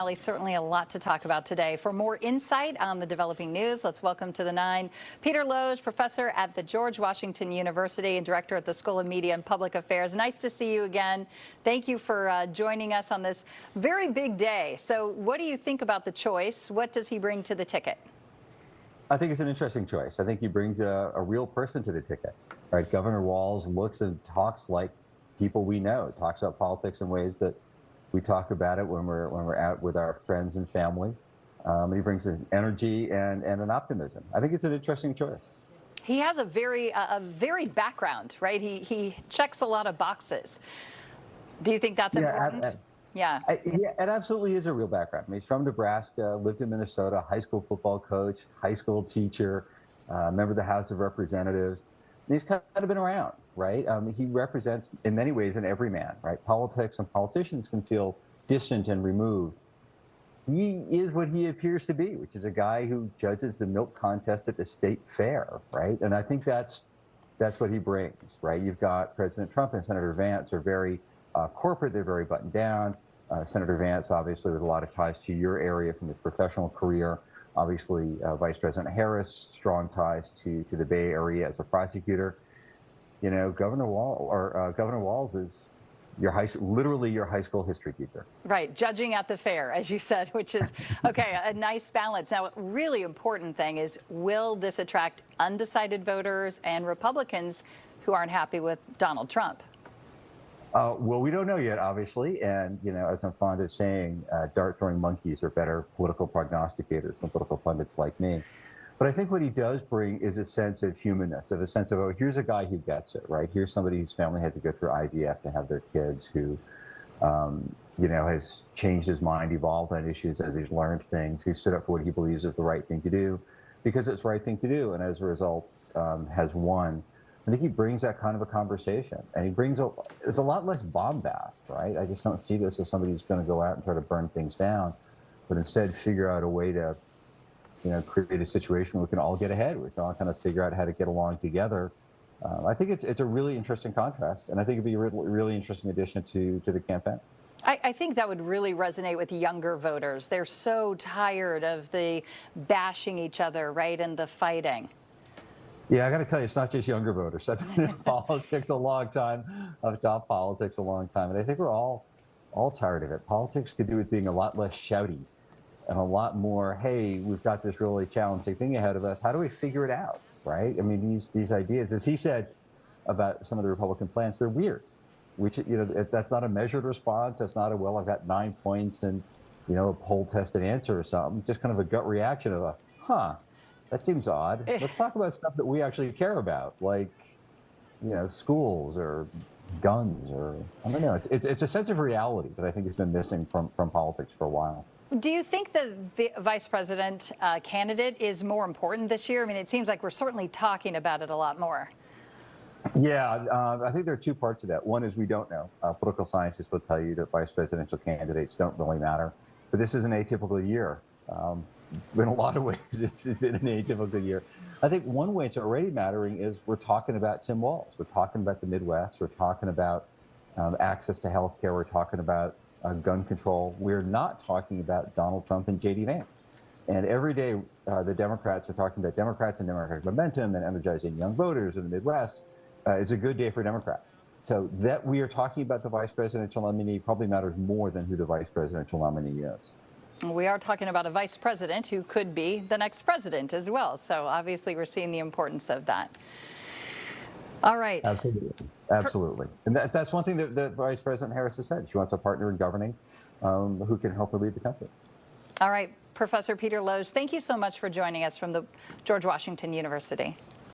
Certainly a lot to talk about today. For more insight on the developing news, let's welcome to the 9 Peter Loge, professor at the George Washington University and director at the School of Media and Public Affairs. Nice to see you again. Thank you for joining us on this very big day. So what do you think about the choice? What does he bring to the ticket? I think it's an interesting choice. I think he brings a real person to the ticket, right? Governor Walz looks and talks like people we know, talks about politics in ways that we talk about it when we're out with our friends and family. He brings an energy and an optimism. I think it's an interesting choice. He has a varied background, right? He checks a lot of boxes. Do you think that's important? Yeah, it absolutely is a real background. I mean, he's from Nebraska, lived in Minnesota, high school football coach, high school teacher, member of the House of Representatives. And he's kind of been around, right? He represents, in many ways, an everyman, right? Politics and politicians can feel distant and removed. He is what he appears to be, which is a guy who judges the milk contest at the state fair, right? And I think that's what he brings, right? You've got President Trump and Senator Vance are very corporate, they're very buttoned down. Senator Vance, obviously, with a lot of ties to your area from his professional career. Obviously, Vice President Harris, strong ties to the Bay Area as a prosecutor. You know, Governor Walz is literally your high school history teacher. Right, judging at the fair, as you said, which is, okay, a nice balance. Now, a really important thing is, will this attract undecided voters and Republicans who aren't happy with Donald Trump? Well, we don't know yet, obviously. And, you know, as I'm fond of saying, dart-throwing monkeys are better political prognosticators than political pundits like me. But I think what he does bring is a sense of humanness, of a sense of, oh, here's a guy who gets it, right? Here's somebody whose family had to go through IVF to have their kids, who, you know, has changed his mind, evolved on issues as he's learned things. He stood up for what he believes is the right thing to do because it's the right thing to do. And as a result, has won. I think he brings that kind of a conversation, and he brings there's a lot less bombast, right? I just don't see this as somebody who's going to go out and try to burn things down, but instead figure out a way to, you know, create a situation where we can all get ahead. We can all kind of figure out how to get along together. I think it's a really interesting contrast, and I think it'd be a really interesting addition to the campaign. I think that would really resonate with younger voters. They're so tired of the bashing each other, right, and the fighting. Yeah, I got to tell you, it's not just younger voters. I've been in politics a long time. I've taught politics a long time, and I think we're all tired of it. Politics could do with being a lot less shouty and a lot more, hey, we've got this really challenging thing ahead of us. How do we figure it out, right? I mean, these ideas, as he said about some of the Republican plans, they're weird. Which, you know, that's not a measured response. That's not a, well, I've got 9 points and, you know, a poll-tested answer or something. Just kind of a gut reaction of that seems odd. Let's talk about stuff that we actually care about, like, you know, schools or guns or, I don't know. It's a sense of reality that I think has been missing from politics for a while. Do you think the vice president candidate is more important this year? I mean, it seems like we're certainly talking about it a lot more. Yeah, I think there are two parts of that. One is we don't know. Political scientists will tell you that vice presidential candidates don't really matter. But this is an atypical year. In a lot of ways, it's been an atypical year. I think one way it's already mattering is we're talking about Tim Walz. We're talking about the Midwest. We're talking about access to health care. We're talking about gun control. We're not talking about Donald Trump and J.D. Vance. And every day, the Democrats are talking about Democrats and Democratic momentum and energizing young voters in the Midwest is a good day for Democrats. So that we are talking about the vice presidential nominee probably matters more than who the vice presidential nominee is. We are talking about a vice president who could be the next president as well. So obviously we're seeing the importance of that. All right. Absolutely. Absolutely. And that's one thing that Vice President Harris has said. She wants a partner in governing who can help her lead the country. All right. Professor Peter Loge, thank you so much for joining us from the George Washington University.